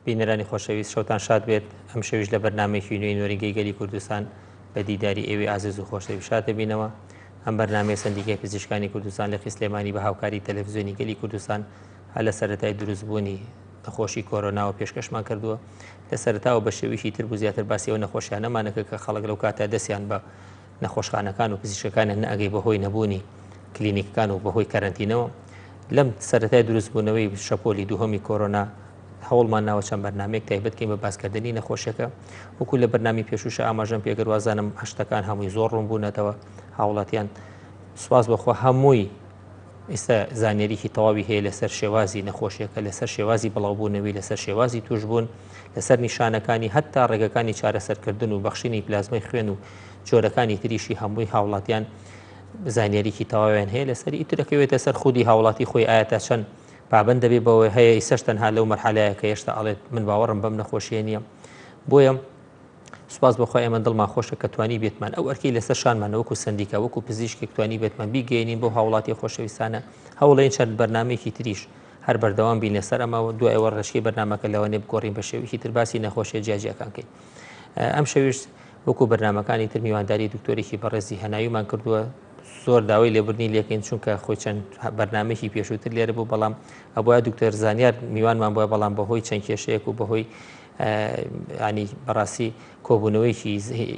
بینەرانی خۆشەویست شەوتان شاد بێت ئەم شەویش لە بەرنامەیەکی نوێی نوێنگەی گەلی کوردستان بە دیداری ئێوەی ئازیز و خۆشەویست شاد دەبینەوە. ئەم بەرنامەیە سندیکای پزیشکانی کوردستان لە سلێمانی بە هاوکاری تەلەڤیزیۆنی گەلی کوردستان هە لە سەرەتای دروستبوونی نەخۆشی کۆرۆناوە پێشکەشمان کردووە. لە سەرەتاوە بە شێوەیەکی تر بوو زیاتر باسی ئەو نەخۆشیانەمانەکە کە خەڵک لەو کاتە دەستیان بە نەخۆشخانەکان و پزیشکەکانیان نەئەگەی بەهۆی نەبوونی کلینیکەکان و بەهۆی کەرەنتینەوە. لەم سەرەتای دروستبوونەوەی شەپۆلی دووهەمی کۆرۆنا هەوڵمان ناوە چەند بەرنامەیەک تایبەتکەین بە باسکردنی نەخۆشیەکە. وەکو لە بەرنامی پێشوشە ئاماژەم پێکرد وازانم هەشتەکان هەمووی زۆر ڕوون بوونەتەوە هاوڵاتیان سوپاس بەخوا هەمووی ئێستا زانیاریی تەواوی هەیە لەسەر شێوازی نەخۆشیەکە لەسەر شێوازی بڵاوبوونەوەی لەسەر شێوازی توشبوون لەسەر نیشانەکانی هەتا ڕێگەکانی چارەسەرکردن و بەخشینی پلازمای خوێن و جۆرەکانی تریشی هەمووی هاوڵاتیان زانیاریی تەواویان هەیە لەسەری ئیترەکەوێتە سەر خودی هاوڵاتی خۆی ئاەتە چەند پابند دەبێت بەوەی هەیە ئیسەش تەنها لەو مەرحەلەیە کە هێشتا ئەڵێت من باوەڕم بەم نەخۆشیە نییە. بۆیە سوپاس بەخۆی ئێمە دڵمان خۆشە کە توانی بێتمان ئەو ئەرکی لەسەر شانمانە وەکو سندیکە وەکو پزیشکێک توانی بێتمان بیگەێنین بۆ هاوڵاتی خۆشەویستانە هەوڵێن چەند بەرنامەیەکی تریش هەر بەردەوام بین لەسەر ئەمەوە دوای ئەوە ڕێژکی بەرنامەکە لەوانێ بگۆڕین بە شێوەیەکی تر باسی نەخۆشیە جیاجیەکان کەین. ئەم شەویش وەکو بەرنامەکانی تر میوانداری دکتۆرێکی بەڕێزی هەناویمان کردووە زۆر داوای لێبوردنی لێکەین چونکە خۆی چەند بەرنامێکی پێشووتر لێرە بوو بەڵام ئەبووە دکتۆر زانیار میوانمان بووە بەڵام بەهۆی چەند کێشەیەک و بەهۆی ینی بەڕاستی کۆبوونەوەیکی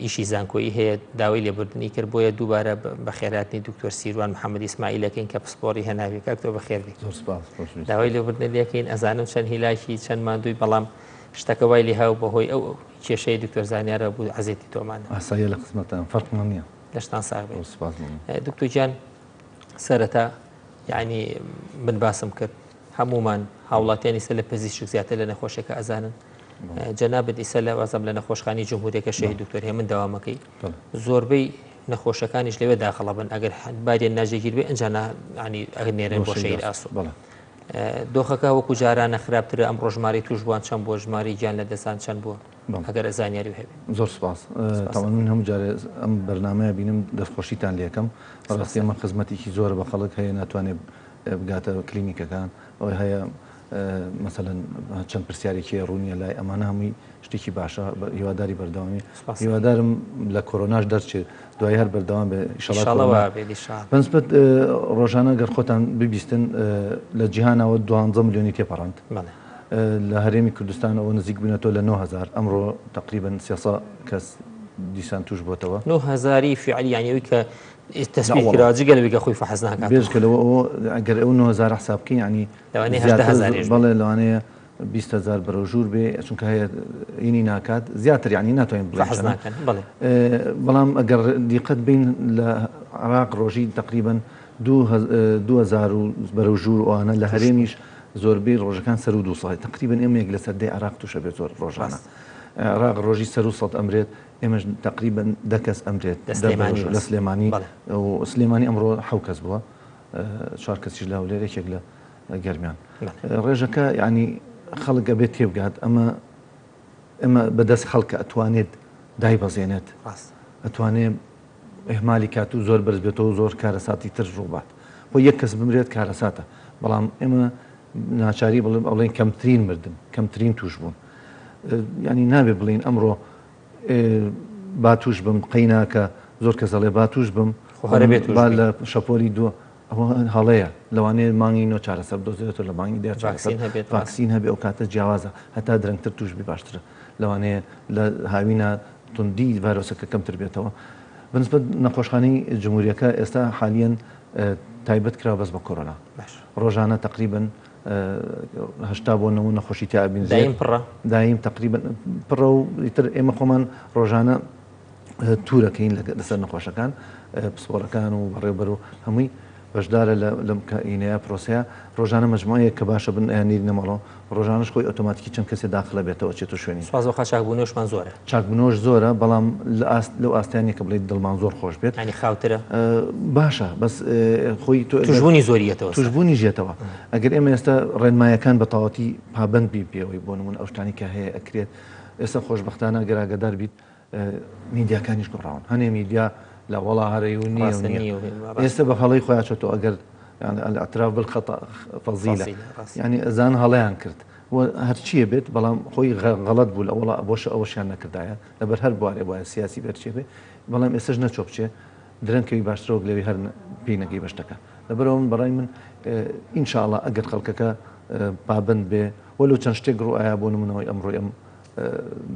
ئیشی زانکۆیی هەیە داوای لێبوردنی کرد بۆیە دووبارە بە خێراتنی دکتۆر سیروان محەممەد ئیسماعیلەکەین کە پسپۆری هەناوی کاکتۆ بەخێربی داوای لێبوردن لێکەین ئەزانم چەند هیلاکی چەند مادووی بەڵام شتەکە وای لێ هاو بەهۆی ئەو کێشەی دکتۆر زانیارە بوو عزیێتی تۆمانە ئاساییە لە قسمەتان فەرقمان نییە دەشتان ساغ دکتۆر گیان سەرەتا یعنی من باسم کرد هەمومان هاوڵاتیانی سە لە پزیشک زیاتر لە نەخۆشیەکە ئەزانن جەنابەت ئیسا لە وازم لە نەخۆشخانی جمهوریەکە شەهید دکتۆر هێمن داوامەکەی زۆربەی نەخۆشەکانیش لەوێ داخڵە بن ئەگەر بادێن ناژێگیر بێ ئەنج ینی ئەگەر نێرن بۆ شەیر ئاسو دۆخەکە وەکو جارانە خراپترە ئەم ڕۆژماری توشبووان چەند بۆ ژماری گیان لە دەستان چەند بووە ئەگەر زانیاری هەبێت. زۆر سپاس من هەموو جارێ ئەم بەرنامەیە بینم دەستخۆشیتان لێکم ڕاستی ئەمە خزمەتێکی زۆرە بە خەڵک هەیە ناتوانێت بگاتە کلینیکەکان ئەوەی هەیە مەسەلەن چەند پرسیارێکی ڕوونیە لای ئەمانە هەمووی شتێکی باشە هیواداری بەردەوامی هیوادارم لە کۆرۆناش دەرچێت دوای هەر بەردەوام بێ بەنسبەت ڕۆژانە گەر خۆتان ببیستن لە جیهانەوە 12 ملیۆنی تێپەڕاند لە هەرێمی کوردستانەوە نزیک بوونەتەوە لە 9000 ئەمڕۆ تقریبا 300 کەس دیسان توش بۆتەوە 9000 فعلی یانیەوەی کە تەسبیحراجگەلەوەیگە خۆی فەحەز ناکات بێژکەلەوە ئەگەر ئەو 9000 حسابکەی ینی بەڵێ لەوانەیە 200,000 بەرەو ژوور بێ چونکە هەیە ئینی ناکات زیاتر ینی ناتوانین بەڵام ئەگەر دیقەت بین لە عراق ڕۆژی تقریبا 2000 بەرەو ژوور ئەوانە لە هەرێمیش زۆربەی ڕۆژەکان سەر و 200 تقریبا ئێمەیەک لە سەردەی عراق تووشە بێت زۆر ڕۆژانە عراق ڕۆژی سەر و 100 ئەمرێت ئێمەش تقریبا 10 کەس ئەمرێت لە سلێمانی و سلێمانی ئەمڕۆ 7 کەس بووە 4 کەسیش لە هەولێرێکێک لە گەرمیان ڕێژەکە ینی خەڵک ئەبێت تێبگات ئەمە بەدەست خەڵکە ئەتوانێت دایبەزێنێت ئەتوانێت ئەهمالی کات و زۆر بەرز بێتەوە زۆر کارەساتی تر ڕووبات بۆ یەک کەس بمرێت کارەساتە بەڵام ئێمە ناچاری بڵێن کەمترین مردن کەمترین توش بوون ینی نابێ بڵین ئەمڕۆ با توش بم قەیناکە زۆر کەس دەڵێ با توش بم با لە شەپۆری دووە ئەوە هەڵەیە لەوانەیە مانگی نۆ چارەسەر دۆزێتەوە لە مانگی دێ ڤاکسین هەبێ ئەو کاتە جیاوازە هەتا درەنگتر توشبی باشترە لەوانەیە لە هاوینە توندی ڤایرۆسەکە کەمتر بێتەوە بنسبەت نەخۆشخانەی جمهوریەکە ئێستا حالیەن تایبەت کرا بەس بە کۆرۆنا ڕۆژانە تقریبا 80 بۆ 90 نەخۆشی تیابین دایم تقریبا پڕە و ئیتر ئێمە خۆمان ڕۆژانە توورەکەین لەسەر نەخۆشەکان پسپۆرەکان و بەڕێوبەر و هەمووی بەشدارە لەم کەینەیە پرۆسەیە ڕۆژانە مەجموعەیە کە باشە بن ئەیانیر نەمەڵەوە ڕۆژانش خۆی ئۆتۆماتیکی چەند کەسێ داخلە بێتەوە چێتە شوێنی سوازەخوا چاکبوونەوەشمان زۆرە چاکبوونەوەش زۆرە بەڵام لەو ئاستیانێک کە بڵێت دڵمان زۆر خۆش بێت ینی خاوترە باشە بەس خۆی توشبوونی زۆریەتەوە توشبوونی ژێتەوە ئەگەر ئێمە ئێستا ڕێنمایەکان بە تەواوەتی پابەند بی پێوەی بۆ نمونە ئەو شتانی کە هەیە ئەکرێت ئێستا خۆشبەختانە گەراگەدار بیت میدیاکانیش گۆڕاون هەنێ میدیا لە وڵا هەرەی و نییە ئێستا بە هەڵەی خۆیان چۆتەوە ئەگەر الاعتراف بالخطأ فضيلة يعني أذان هەڵەیان کرد هەرچیە بێت بەڵام خۆی غەڵەت بوو لە وڵا بۆش ئەوەشیان نەکردایە لەبەر هەر بوارێ وایە سیاسی بەرچێ بێ بەڵام ئێسش نەچۆ بچێ درەنکەوی باشترۆک لەوی هەر پێی نەگەی بەشتەکە لەبەرەوە من بەڕای من ئینشاءڵڵا ئەگەر خەڵکەکە پابند بێ وەلو چەند شتێک ڕوئایە بۆ نمونەوەی ئەمڕۆی ئەم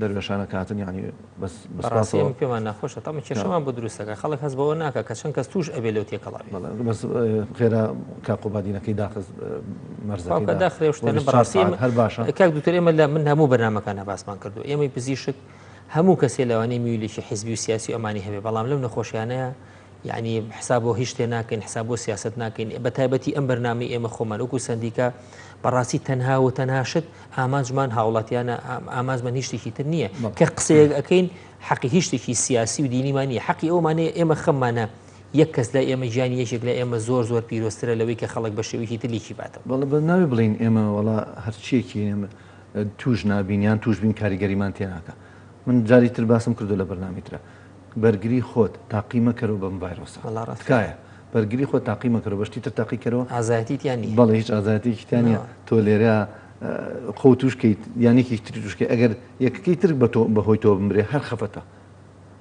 دەروێشانە کاتن ینی بەڕاستی پێمان ناخۆشە تامە کێشەمان بۆ دروستەکە خەڵک هەست بەوە ناکە کە چەند کەس توش ئەبێ لەو تێکەڵاوی بەس خێرا کاقوبادینەکەی داخست مەرزەکە داخرێ شتێنە بەڕاستی هەر باشە کاک دوکتۆر ئێمە لە من هەموو بەرنامەکانە باسمان کردو ئێمەی پزیشک هەموو کەسێ لەوانەیە میویلێکی حیزبی و سیاسی ئەمانی هەبێ بەڵام لەو نەخۆشیانەیە یعنی حساب بۆ هیچ شتێ ناکەین حساب بۆ سیاست ناکەین بە تایبەتی ئەم بەرنامەی ئێمە خۆمان وەکو سندیکا بەڕاستی تەنها و تەنها شت ئامانجمان هاوڵاتیانە ئامانجمان هیچ شتێکی تر نییە کە قسەیەک ئەەکەین حەقی هیچ شتێکی سیاسی و دینیمان نیە حەقی ئەومانەیە ئێمە خەممانە یەک کەس لە ئێمە گیانی یەکێک لە ئێمە زۆر زۆر پیرۆسترە لەوەی کە خەڵک بە شێوەیەکی تلیکی باتەوە بەڵێ بە ناوی بڵین ئێمە وڵا هەرچیەکی ئێمە توش نابینیان توش بین کاریگەریمان تێناکە من جاری تر باسم کردو لە بەرنامیترە بەرگری خۆت تاقیمەکەرەوە بەم ڤایرۆسە تکایە بەرگری خۆ تاقیمەکەەوە بەشتی تر تاقیکەرەوە ئازاتیتیانی بەڵێ هیچ ئازاتیتیانە تۆ لێرە خۆ توشکەیت یانێکی تری توشکە ئەگەر یەکەکەی تر بە تۆ بەهۆی تۆ بمرێ هەر خەفەتە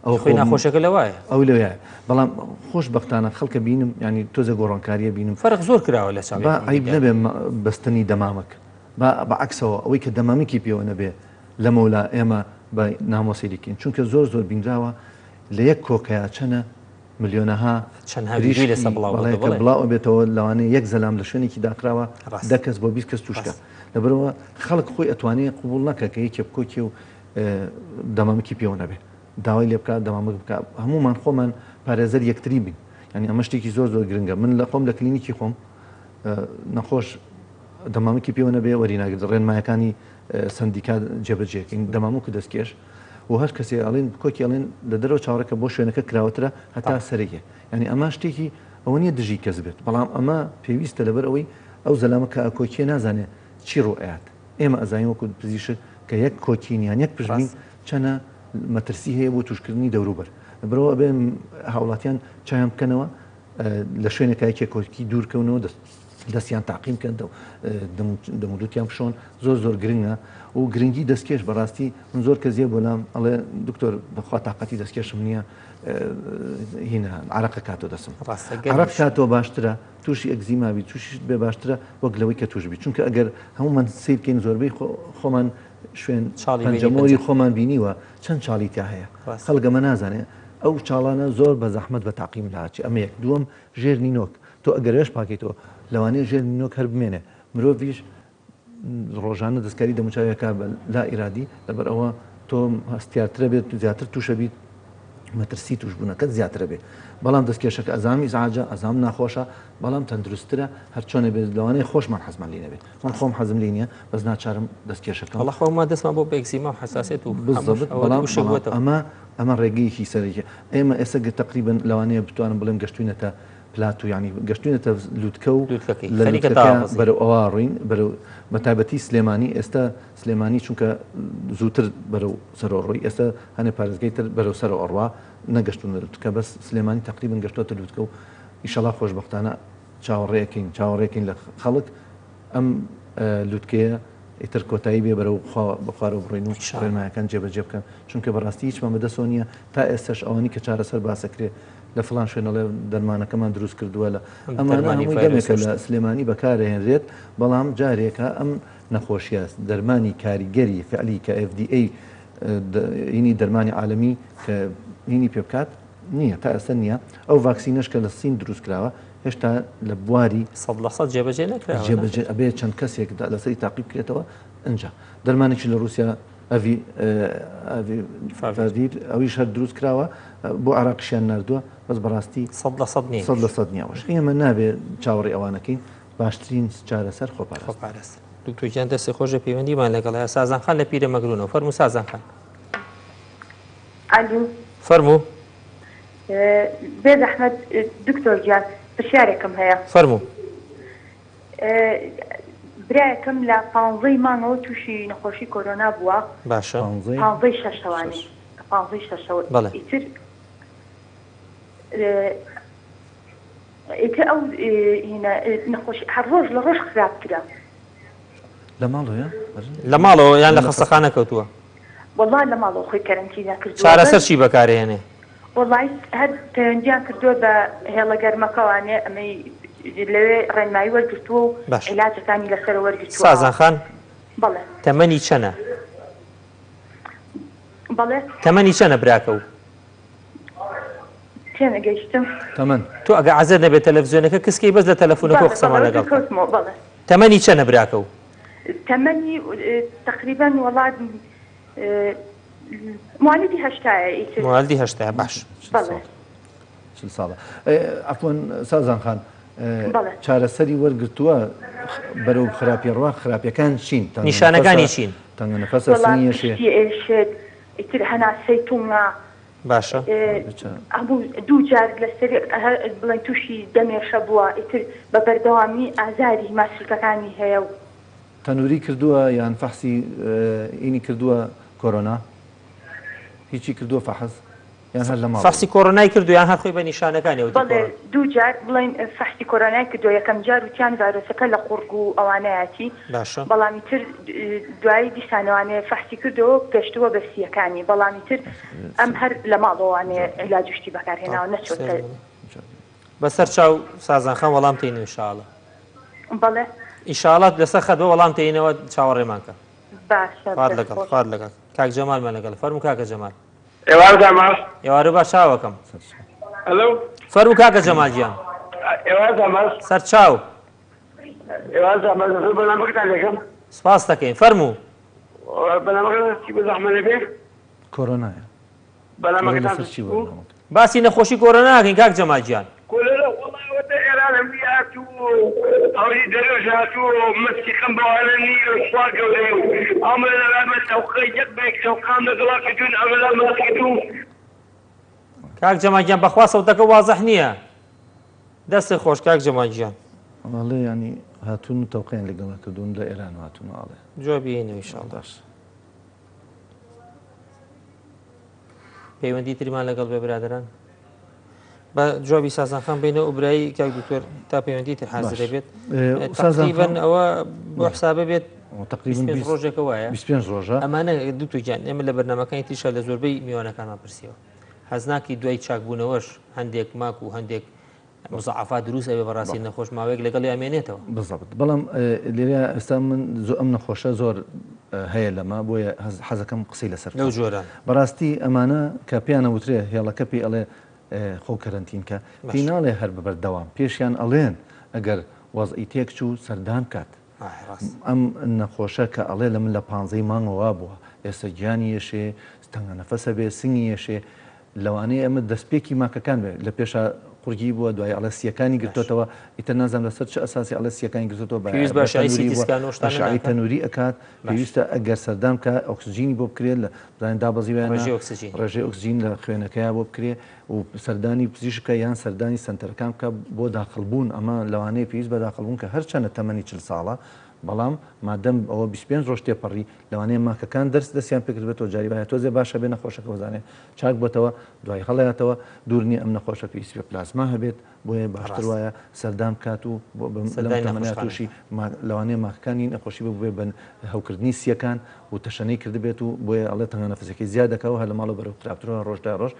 ئەو خۆی ناخۆشەکە لەوایە ئەو لەوەیە بەڵام خۆش بەختانە خەڵکە بینم ینی تۆزە گۆڕانکاریە بینم فەرق زۆر کراوە لە با عیب نەبێ بەستنی دەمامک بەعکسەوە ئەوەی کە دەمامێکی پێوە نەبێ لەمەولا ئێمە بە نامۆسیریکەین چونکە زۆر زۆر بینراوە لە یەک کۆکەیە چەنە ملیۆنەها بڵاو بێتەوە لەوانەیە یەک زەلام لە شوێنێکی داکراوە دە کەس بۆ 20 کەس توشکە لەبەرەوە خەڵک خۆی ئەتوانێت قوبوڵ نەکە کە یەکێ بکۆکی و دەمامکی پێوە نەبێ داوای لێ بکات دەمامک بکە هەمومان خۆمان پارێزەر یەکتری بین ینی ئەمە شتێکی زۆر زۆر گرنگە من لە خۆم لە کلینیکی خۆم نەخۆش دەمامکی پێوە نەبێ وەریناگرێت ڕێنمایەکانی سندیکا جێبەجێکین دەمامک و دەستکێش و هەر کەسێ ئەڵێن کۆکی ئەڵێن لە دەرەوە چاوەڕێکە بۆ شوێنەکە کراوەترە هەتا سەرەکە ینی ئەمە شتێکی ئەوە نییە دژی کەس بێت بەڵام ئەمە پێویستە لەبەر ئەوەی ئەو زەلامەکە کۆکیە نازانێت چی ڕۆئات ئێمە ئەزانین وەکو پزیشک کە یەک کۆکینیان یەک پژبین چەنە مەترسی هەیە بۆ توشکردنی دەوروبەر برەوە بێ هاوڵاتیان چیان بکەنەوە لە شوێنێکایکێ کۆکی دوورکەونەوە دەستیان تاقیم کەن دەمودوتیان بشۆن زۆر زۆر گرنگە و گرنگی دەستکێش بەڕاستی من زۆر کەزیە بۆلام ئەڵێ دکتۆر بەخوا تااقەتی دەستکێشم نییە هینە عراقە کاتۆ دەسم عراق کاتۆ باشترە تووشی ئەگزیماوی تووشی بێ باشترە وەک لەوەی کە توش بی چونکە ئەگەر هەمومان سیرکەین زۆربەی خۆمان شوێن پەنجەمۆری خۆمان بینیوە چەند چاڵیتیا هەیە خەڵگەمە نازانێت ئەو چاڵانە زۆر بە زەحمەت بە تاقیم لاچی ئەمە یەک دووەم ژێر نینۆک تۆ ئەگەرێش پاکیتەوە لەوانەیە ژێر نینۆک هەر بمێنێ مرۆڤیش ڕۆژانە دەستکاری دەموچاویەکە لا ئیرادی لەبەر ئەوە تۆ هەستیارترە بێت زیاتر تووشە بیت مەترسی توشبوونەکەت زیاترە بێت بەڵام دەستکێشەکە ئەزامی زعاجە ئەزام ناخۆشە بەڵام تەندروسترە هەر چۆنە بێت لەوانەیە خۆشمان حەزمان لێ نەبێت من خۆم حەزم لێ نییە بەس ناچارم دەستکێشەکە وڵخۆما دەستمان بۆ بێکزیما و حساسێت و بەڵام ئەمە ڕێگەیەکی سەرێکە ئێمە ئێستا تقریبن لەوانەیە بتوانم بڵێم گەشتوینەتە پلات و ینی گەشتوینەتە لوتکە و بەرەو ئەوە ڕوین بەرەو بەتابەتی سلێمانی ئێستا سلێمانی چونکە زووتر بەرەو سەرۆڕۆی ئێستا هەنێ پارێزگای تر بەرەو سەر ئەڕوا نەگەشتون لوتکە بەس سلێمانی تقریبن گەشتۆتە لوتکە و ئیشەڵا خۆشبەختانە چاوەڕێەکەین لە خەڵک ئەم لوتکەیە ئیتر کۆتایی بێ بەرەو بخوارەوە بڕین و ڕێنمایەکان جێبەجێ بکەن چونکە بەڕاستی هیچمان بەدەستەوە نییە تا ئێستش ئەوانی کە چارەسەر باسەکرێ لە فڵان شوێنەڵێ دەرمانەکەمان دروست کردووە لە ئەمانەمێکە لە سلێمانی بەکارهێنرێت بەڵام جارێکە ئەم نەخۆشیە دەرمانی کاریگەری فعلی کە FDA هینی دەرمانی عالەمی کە هینی پێ بکات نییە تا ئێستا نییە ئەو ڤاکسینەش کە لە سین دروست کراوە هێشتا لە بواری 100% جێبەجێ نەکراوە ئەبێ چەند کەسێک لەسەری تاقیب بکرێتەوە ئەنج دەرمانێکی لە رووسیا ئەڤیر ئەویش هەر دروست کراوە بۆ عراقیشیان نردووە بەس بەڕاستی 100% نییەوەش ئێمە نابێت چاوەڕێ ئەوانەکەین باشترین چارەسەر خۆپارێست دکتۆر دەستی خۆشە پەیوەندیمان لەگەڵ سازانخان لە پیرە مەگرونەوە فەرموو سازانخان فەرموو بێ زەحمەت دکتۆر گیان پرسیارێکم هەیە فەرموو برایەکەم لە 15 مانگەوە تووشی نەخۆشی کۆرۆنا بووە باشە 15 شەشەوانی 15 شەشەوە ئیتر ئەو نەخۆشی هەر ڕۆژ لە ڕۆژ خراپ کرا لە ماڵەوە لە ماڵەوە یان لە خەستەخانە کەوتووە والله لە ماڵەوە خۆی کەرەنتینە کردووە چارەسەر چی بەکارهێنێ والله هەر پەیوەندیان کردووە بە هێڵە گەرمەکەوانێ ئەمەی لەوێ ڕێنمایی وەرگرتووە و عیلاجەکانی لەسەر وەرگرتووە. سازان خان بەڵێ تەمەنی چەنە؟ بەڵێ تەمەنی چەنە براکە و تێنەگەیشتم تەمەن تۆ ئەگە عەزەر نەبێت تەلەڤیزیۆنەکە کەسکی بەس لە تەلەفۆنەکە قسەمان لەگەڵ بەڵێ تەمەنی چەنە براکە و تەمەنی تقریبا وڵات موالدی هەشتایە موالدی هەشتایە باش ساڵە ئەفۆن سازان خان چارەسەری وەرگرتووە بەرەو خراپیڕوا خراپیەکان چین نیشانەکانی چین تەنگە نەفەسە سنگیەشێ ئیتر هەناسەی توونا باشە هەموو دوو جار لەسەر بڵێن تووشی دەمێشە بووە ئیتر بە بەردەوامی ئازاری ماسوولکەکانی هەیە و تەنووری کردووە یان فەحسی ئینی کردووە کۆرۆنا هیچی کردووە فەحس یان هەر لە ماڵ فەحسی کۆرۆنای کردو یان هەر خۆی بە نیشانەکانی بەڵێ دوو جار بڵێن فەحسی کۆرۆنای کردووە یەکەم جار وتیان ڤایرۆسەکە لە قوڕگ و ئەوانەیەتی باشە بەڵامی تر دوایی دیسانەوانێ فەحسی کردەوە گەشتووە بە سیەکانی بەڵامی تر ئەم هەر لە ماڵەوانێ عیلاجشتی بەکارهێناوە نەچۆتە بەسەر چاو سازان خان وەڵام تێنێ ئینشاڵڵا بەڵێ ئینشاڵڵا لەسەر خەدوە وەڵام تێنەوە چاوەڕێمان کە باشە خوارد لەگەڵ خوارد لەگەڵ کاک جەمالمان لەگەڵ فەرموو کاکە جەمال ئێوارە باش چاوەکەم فەرموو کاکە جەمالگیان سەر چاو سپاس دەکەین فەرموو کۆرۆنایە باسی نەخۆشی کۆرۆنا ناکەین کاک جەمالگیان ئەوی دەرێژ هاتووە مەسکی خەم بەوانەنی خوا گەورەی و ئەمە لەلامە تەوقەی یەک بێک تەوقام لەگەڵا کردوون ئەمەلا ماسکردوو کاک جەمالگیان بەخوا سەوتەکە وازەح نییە دەستی خۆش کاک جەمالگیان ئەڵێ ینی هاتوون و تەوقیان لەگەڵا کردوون لە ئێران هاتوون ئاڵێ جوابی هێنەوە ئینشاڵڵا پەیوەندی تریمان لەگەڵ بێ برادەران بە جوابی سازان خان بینە ئوبرایی کاک دکتۆر تا پەیوەندی تر حازرە بێت تقریباً ئەوە بۆ حسابە بێت تقریباً ڕۆژێکە وایە 25 ڕۆژە ئەمانە دوتوجان ئێمە لە بەرنامەکانی تریشە لە زۆربەی میوانەکانمان پرسیەوە حەزناکی دوای چاکبوونەوەش هەندێک ماک و هەندێک مزعفات دروست ئەوێ بەڕاستی نەخۆش ماوەیەک لەگەڵ ئەمێنێتەوە بەڵام بەڵام لێرە ئێستا من ئەم نەخۆشە زۆر هەیە لەمە بۆیە حەزەکەم قسەی لەسەر لەو جۆرە بەڕاستی ئەمانە کە پێیانە وترێ هێڵەکە پێی ئەڵێ خۆ کەرەنتینکە پێی ناڵێ هەر بەبەردەوام پێشیان ئەڵێن ئەگەر وەزئی تێک چوو سەردان کات ئەم نەخۆشە کە ئەڵێ لە من لە 15 مانگەوە بووە ئێستا گیانی یەشێ تەنگە نەفەسە بێ سنگی یەشێ لەوانەیە ئەمە دەستپێکی ماکەکان بێ لە پێشە قورگی بووە دوای ئەڵە سیەکانی گرتوتەوە ئیتر نازانم لەسەر چه ئەساسی ئەڵە سیەکانی گرتوتەوە بەشعی تەنووری ئەکات پێویستە ئەگەر سەردام کە ئۆکسجینی بۆ بکرێت لە بڵێن دابەزیویان ڕێژەی ئۆکسجین لە خوێنەکەیە بۆ بکرێ و سەردانی پزیشکە یان سەردانی سنتەرەکان بکە بۆ داخڵبوون ئەمە لەوانەیە پێویست بە داخڵبوون کە هەرچەنە تەمەنی 40 ساڵە بەڵام مادەم ئەوە 25 ڕۆژ تێپەڕی لەوانەیە ماکەکان دەرس دەستیان پێکرد بێتەوە جاری وایە تۆزێ باشە بێ نەخۆشەکە وەزانێ چاک بۆتەوە دوای هەڵەیەتەوە دوور نیە ئەم نەخۆشە پێویست بە پلاسما هەبێت بۆیە باشتر وایە سەردام کات و تووشی لەوانەیە ماکەکانی نەخۆشی بێ بن هەوکردنی سیەکان و تەشەنەی کرد بێت و بۆیە ئەڵێ تەنگە نەفەسەکەی زیاد دەکەوە هەر لە ماڵە بەرەو تراکتۆرە ڕۆژدا ڕۆژ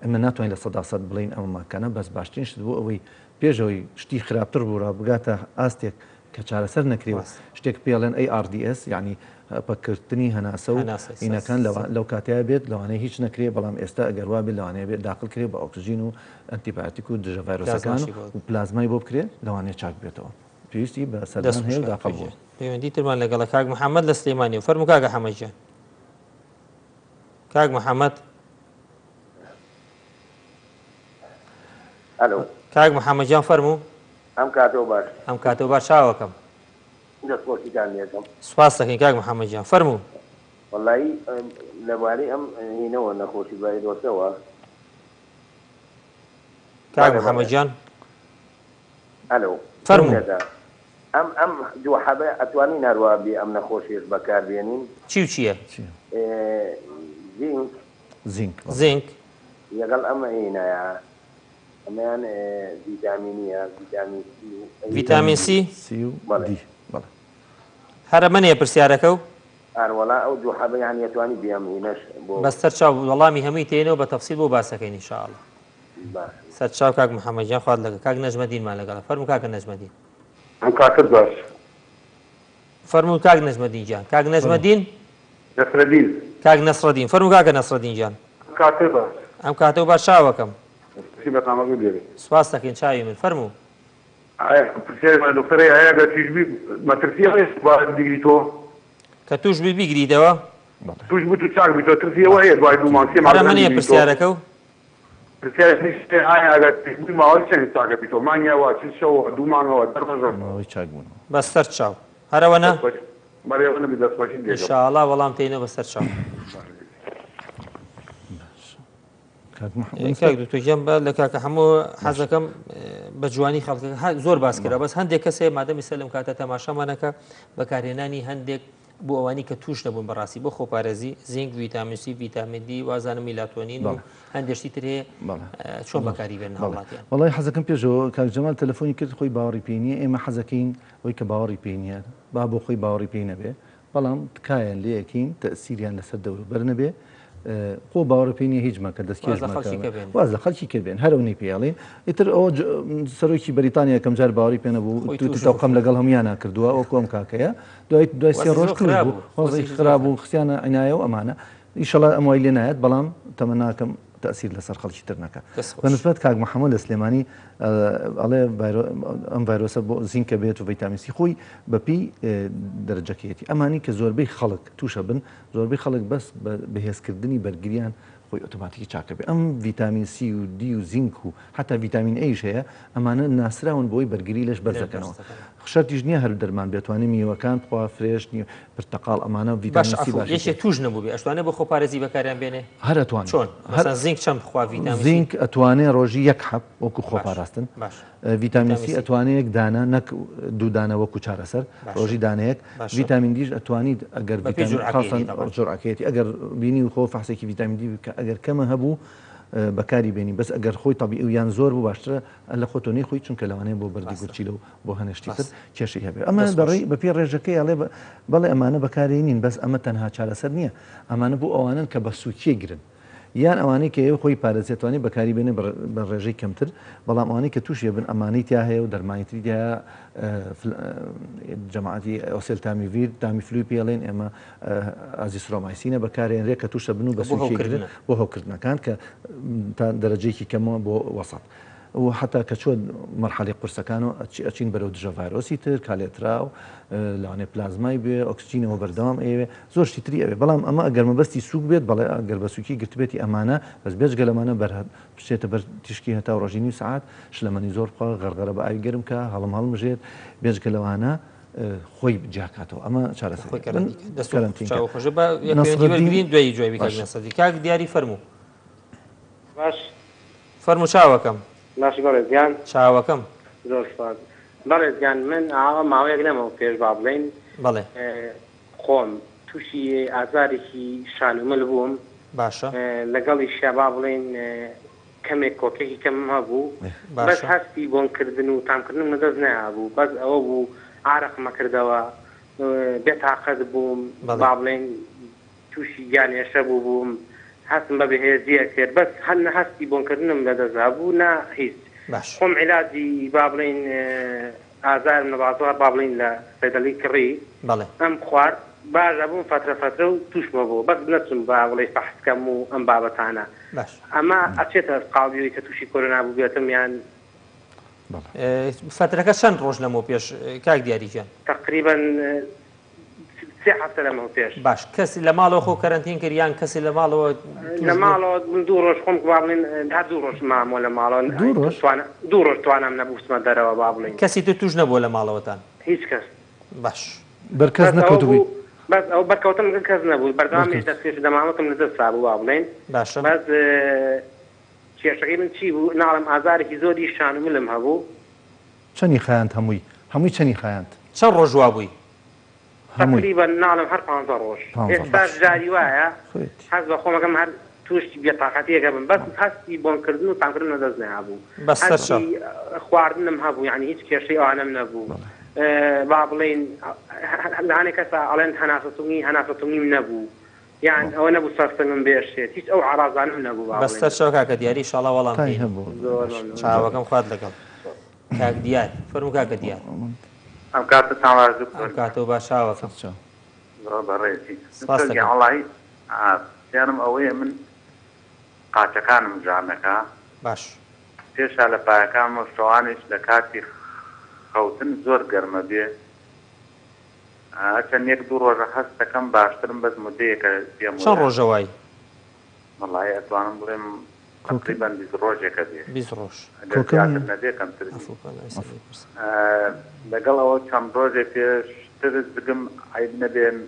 ئەمە ناتوانین لە 100% بڵین ئەمە ماکانە بەس باشترین شت بۆ ئەوەی پێشەوەی شتی خراپتر بووڕە بگاتە ئاستێک کە چارەسەر نەکرێەوە شتێک پێڵێن ARDS یعنی پەکردنی هەناسە و ئینەکان لەو کاتیا بێت لەوانەیە هیچ نەکرێ بەڵام ئێستا ئەگەر وا بێت لەوانەیە بێت داخل کرێ بە ئۆکسجین و ئەنتیبیۆتیک و دژە ڤایرۆسەکان و پلازمای بۆ بکرێت لەوانەیە چاک بێتەوە پێویستی بە سەردان هەیە و داخل بووە پەیوەندی ترمان لەگەڵە کاک محەممەد لە سلێمانی و فەرموو کاکە حەمەدجان کاک محەممەد کاک محەممەدجان فەرموو ئەم کاتەوە باش ئەم کاتەوە باش چاوەکەم دەستخۆشیتان لێەکەم سوپاس دەکەین کاک محەممەدجان فەرموو وەڵایی لەبارەی ئەم هینەوە نەخۆشی ڤایرۆسەوە کاک محەممەدجان فەرموو ئەم دوو حەبە ئەتوانی ناروە بێ ئەم نەخۆشیش بەکاربێنین چی و چییە زینک لەگەڵ ئەمە هینایە ئەمەیان ڤیتامینیە ڤیتامین سی هەرە منێ پرسیارەکە و ئەروەڵا ئەو دوو حەبە یان یەتوانی بێمینەش بۆ بەستەر چاو وەڵامی هەمووی تێنەوە بە تەفسیل بۆ باسەکەین ئینشاءڵڵا. سەر چاو کاک محەممەدجان خوارد لەگە کاک نەژمەدینمان لەگەڵ فەرموو کاکە نەژمەدین. ئەم کاکرد باش فەرموو کاک نەژمەدین جان. کاک نەژمەدین نەسرەدین کاک نەسڕەدین فەرموو کاکە نەسڕەدین جان. کاکرد باش ئەم کاتە و باش چاوەکەم بەقامەکە دێرێ سواس دەکەین چاوی من فەرموو. دکتۆرەی هەیە گە توشبی مەترسی هەیە با دیگری تۆ کە توش بیگریتەوە توش بوو تو چاک بیتۆ ترسیەوە هەیە دوای دوو مانگ سێ هەرە منێ پرسیارەکە و ماوەی چەند چاکە بیتۆ مانگیەوە چ شەوە دوو مانگەوە ماوەی چاک بوون بەستەر چاو هەرەوەنە بەڕێوە نەبی دەستباشی دێ ئینشاءڵڵا وەڵام تێنە بەسەر چاو. کاک دکتۆر بە لە کاکە هەموو حەزەکەم بە جوانی خەڵکەکە زۆر باس کرا بەس هەندێک کەسێ مادەمی سەلم کاتە تەماشامانەکە بەکارهێنانی هەندێک بۆ ئەوانی کە توش نەبوون بەڕاستی بۆ خۆپارێزی زینک ڤیتامین سی ڤیتامین دی وازانە میلاتۆنین و هەندێشتی تر هەیە چۆن بەکاری بێن هەوڵاتیان. وەڵی حەزەکەم پێشەوە کاک جەمال تەلەفۆنی کرد خۆی باوەڕی پێ نییە ئێمە حەزەکەین ئەوەی کە باوەڕی پێ نییە با بۆ خۆی باوەڕی پێی نەبێ بەڵام تکایەن لێەکەین تەسیریان لەسەر دەوروبەر نەبێ خۆ باوەڕپێنی هیچ مەکە دەستکێش واز لە خەڵکی کردبێن هەرەونی پێڵین ئیتر ئەو سەرۆکی بەریتانیا کەم جار باوەڕی پێ نەبوو توتەوقەم لەگەڵ هەمویانە کردووە ئەو کۆم کاکەیە دوای سێ ڕۆژ بوو خراب و خستیانە عینایە و ئەمانە ئیشەڵا ئەموای لێ نایەت بەڵام تەمە ناکەم تەسیر لەسەر خەڵکی تر نەکە بەنسبەت کاک محەممەد لە سلێمانی ئەڵێ ئەم ڤایرۆسە بۆ زینکە بێت و ڤیتامین سی خۆی بەپی دەرەجەکەیەتی ئەمانی کە زۆربەی خەڵک تووشە بن زۆربەی خەڵک بەس بەهێزکردنی بەرگریان خۆی ئۆتۆماتیکی چاکە بێ ئەم ڤیتامین سی و دی و زینک و حتا ڤیتامین ئەیش هەیە ئەمانە ناسراون بۆی بەرگری لەش بەرزەکەنەوە خشەتیش نییە هەر دەرمان بێتوانێت میوەکان خوا فرێش نیە پرتەقاڵ ئەمانە ڤیتامین سی باش توش نەبوو بێ ئەشتوانێ بۆ خۆپارێزی بەکاریان بێنێ هەر ئەتوان چۆن زینک چەند بخوا ڤیتامین زینک ئەتوانێت ڕۆژی یەک حەب وەکو خۆپاراستن ڤیتامین سی ئەتوانەیەک دانە نەک دوو دانە وەکو چارەسەر ڕۆژی دانەیەک ڤیتامین دیش ئەتوانیت ئەگەر جورعەکەیەتی ئەگەر بینی و خۆ فەحسێکی ڤیتامین دی ئەگەر کەمە هەبوو بەکاری بێنی بەس ئەگەر خۆی تەبیعی یان زۆر بوو باشترە لە خۆتۆنی خۆی چونکە لەوانەیە بۆ بەردی گورچی لەو بۆ هەنێشتی تر کێشەی هەبێ ئەمە بەپی ڕێژەکەی ئەڵێ بەڵێ ئەمانە بەکاری نین بەس ئەمە تەنها چارەسەر نییە ئەمانە بۆ ئەوانن کە بە سووکیە گرن یان ئەوانەی کە ئێوە خۆی پارێزێتوانێت بەکاری بێنێ بە ڕێژەی کەمتر بەڵام ئەوانەی کە تووشێ بن ئەمانەی تیا هەیە و دەرمانیتری دیە جەماعەتی ئۆسێل تامیڤیر تامیفلوی پێڵێن ئێمە ئازیسرۆمایسینە بەکارێنرێت کە تووشە بن و بە سووکیەگرن بۆ هەوکردنەکان کە تا دەرەجەیەکی کەمەوە بۆ وەسەط و حتا کە چۆن مەرحەلی قورسەکان و ئەچین بەرەو دژە ڤایرۆسی تر کالێتراو لەوانێ پلازمای بێ ئۆکسجینەوە بەردەوام ئەوێ زۆر شتی تری ئەوێ بەڵام ئەمە ئەگەر مەبەستی سووک بێت بەڵێ ئەگەر بە سووکی گرتبێتی ئەمانە بەس بێجگە لەمانە بچێتە بەر تیشکی هەتا ڕۆژی نی سعات شلەمەنی زۆر بخوا غەرغەرە بە ئاوی گەرم کە هەڵم هەڵمژێت بێجگە لەوانە خۆی جاکاتەوە ئەمە چارەسەرگرین دوای جوابی کاک کاک دیاری فەرموو باش فەرموو چاوەکەم باش بەڕێزیان چاوەکەم زۆر سپاس بەڕێزیان من ئاوا ماوەیەک لەمەوە پێش با بڵێن بەڵێ خۆم تووشی ئازارێکی شانمل بووم باشە لەگەڵی شەبا بڵێن کەمێک کۆکێکی کەم هەبوو بەس هەستی بۆنکردن و تامکردن مەدەست نەهابوو بەس ئەوە بوو ئارەقمە کردەوە بێتاقەت بووم با بڵێن تووشی گیانێشە بووم هەستم بە بەهێزیە کرد بەس هەر هەستی بۆنکردنم لەدەستدا بوو نا هیچ خۆم عیلاجی با بڵێن ئازارم لە بازار با بڵێن لە سەیدەڵی کڕی ئەم خوارد باشە بووم فترە و تووشمە بوو بەس نەچم با بڵێ فەحسکەم و ئەم بابەتانە ئەمە ئەچێتە قاڵبیەوەی کە تووشی کۆرۆنا بوو بێتم یان فترەکە چەند ڕۆژ لەمەوە پێش کاک دیاریجان تقریبا 3 هەفتە لەمەوە پێش باش کەسی لە ماڵەوە خۆ کەرەنتین کردیان کەسی لە ماڵەوە لە ماڵەوە دوو ڕۆژ خۆم با بڵێن تا دوو ڕۆژ مامۆ لە ماڵەوە دوو ڕۆژ توانم نەبووستمە دەرەوە با بڵێن کەسی تو توش نەبووە لە ماڵەوەتان هیچ کەس باش بەرکەس نەکەوتبووی بەس ئەو بەرکەوتم کەس نەبوو بەردەوامیش دەستکێش دەمامەتم لەدەست سابوو با بڵێن باشە بەس کێشەکەی من چی بوو ناڵم ئازارێکی زۆری شانملم هەبوو چەندی خایاند هەمووی چەندی خایاند چەند ڕۆژ وا بووی تقریبا ناڵم هەر 15 ڕۆژ ئێستا جاری وایە حەز بە خۆمەکەم هەر توشتی بێتاقەتیەکە بم بەس هەستی بۆنکردن و تامکردن لەدەست نەهابوو هەستی خواردنم هەبوو یعنی هیچ کێشەی ئەوانەم نەبوو با بڵێن لەهانێ کەسا ئەڵێن هەناسەتونیم نەبوو یان ئەوە نەبوو سەرسەنگم بێشێت هیچ ئەو عرازانم نەبوو بەستەر شەو کاکە دیاری ئینشاڵڵا وەڵام چاوەکەم خوارد لەگەڵ کاک دیار فەرموو کاکە دیار ئەم کاتە تاوازوو ئەم کاتەوە با شاوەکەم بەڕێزی وڵی سیانم ئەوەیە من قاچەکانم جانەکە باش پێشا لە پایەکان شەوانش لە کاتی خەوتن زۆر گەرمە بێ چەند یەک دوو ڕۆژە هەست دەکەم باشترم بەس مودەیەکە پێم چەند ڕۆژەوای وڵی ئەتوانم بڵێم تقریباً 20 ڕۆژێکە بێ 20 ڕۆژ نەبێکم تر لەگەڵ ئەوە چەند ڕۆژێک پێشتر بگم عیب نەبێن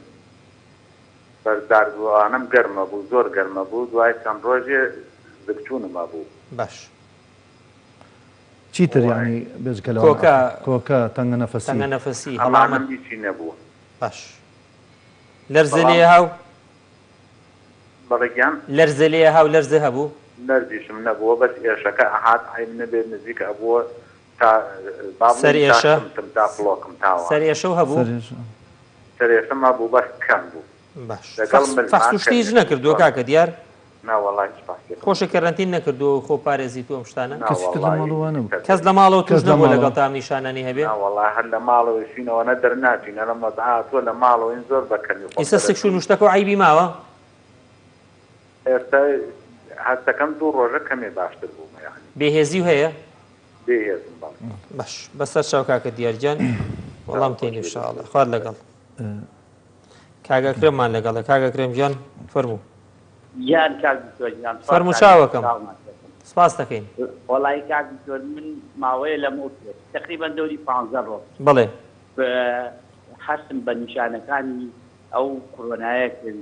بەرداربووانم گەرمە بوو زۆر گەرمە بوو دوای چەند ڕۆژێ زگچوونمە بوو باش چیتر یعنی بێزگەلەوە کۆکە تەنگە نەفەسی هەڵامە هیچی نەبووە باش لەرزە لێ هاو بەڵێکیان لەرزە لێ هاو لەرزە هەبوو لەرزیشم نەبووە بەس ئێشەکە ئەهات عیب نەبێت نزیکە ئەبووە سەر ئێشە تا فڵۆکم تاوە سەر ئێشە هەبوو سەر ئێشەما بوو بەس کەم بوو باش فەخشتیش نەکردووە کاکە دیار خۆشە کەرەنتین نەکردو خۆ پارێزی تۆ ئەم شتانە کەس لە ماڵەوە توش نەبوو لەگەڵ تام نیشانانی هەبێ وڵای هەر لە ماڵەوە شینەوە نە دەرناچینە لە مەزعا تۆ لە ماڵەوە این زۆر بەکەنی ئێستا سکش و نوشتەکە و عیبی ماوە ئێستا هەستەکەم دوو ڕۆژە کەمێ باشتر بوو بێهێزی و هەیە بێهێزم باش بەسەر چاو کاکە دیارجان وەڵام تێنی انشاءالله خوارد لەگەڵ کاگەکرێممان لەگەڵە کاگەکرێم گیان فەرموو یان فەرموو چاوەکەم سپاس دەکەین وەڵی کاک من ماوەیە لە مۆ تقریبا دەوری 15 ڕۆژ بڵێ حەستم بە نیشانەکانی ئەو کۆرۆنایە کرد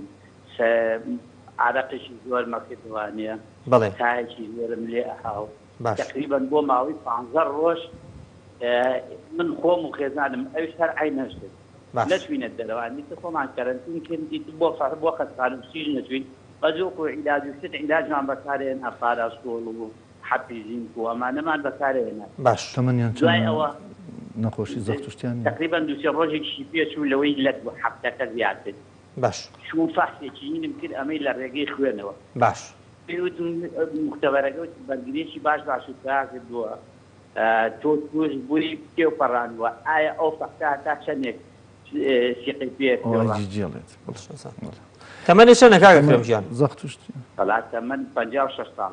عرەقێکی زۆر مەکردوانەیە بڵێ تایەکی زۆرم لێ ئەهاو باش تقریبا بۆ ماوەی 15 ڕۆژ من خۆم و خێزانم ئەوش هەر عین نەشتێت نەچوینە دەرەوە نیتە خۆمان کەرەنتین کردی بۆ خەسخانم سیژ نەچوین بەجۆک و عیلاج و شت عیلاجمان بەکارهێنا پاراستۆڵ و حەپیزین و ئەمانەمان بەکارهێنا باش تەمەنیان دوای ئەوە نەخۆشی زەختشتیان تقریبا دووسێ ڕۆژێکی پێچوو لەوەی لەت بۆ هەفتەکە زیاتر باش چوون فەحسێکی نینم کرد ئەمەی لە ڕێگەی خوێنەوە باش پێوت مختبەرەکە بەرگریشی باش و کردووە تۆ توش بووی پێ و پەڕانوە ئایا ئەو فەحتا تا چەندێک سیقی پێێت تەمەنی چەندە کاگەکرێم گیان زەختشتی تەمەن 56 ساڵ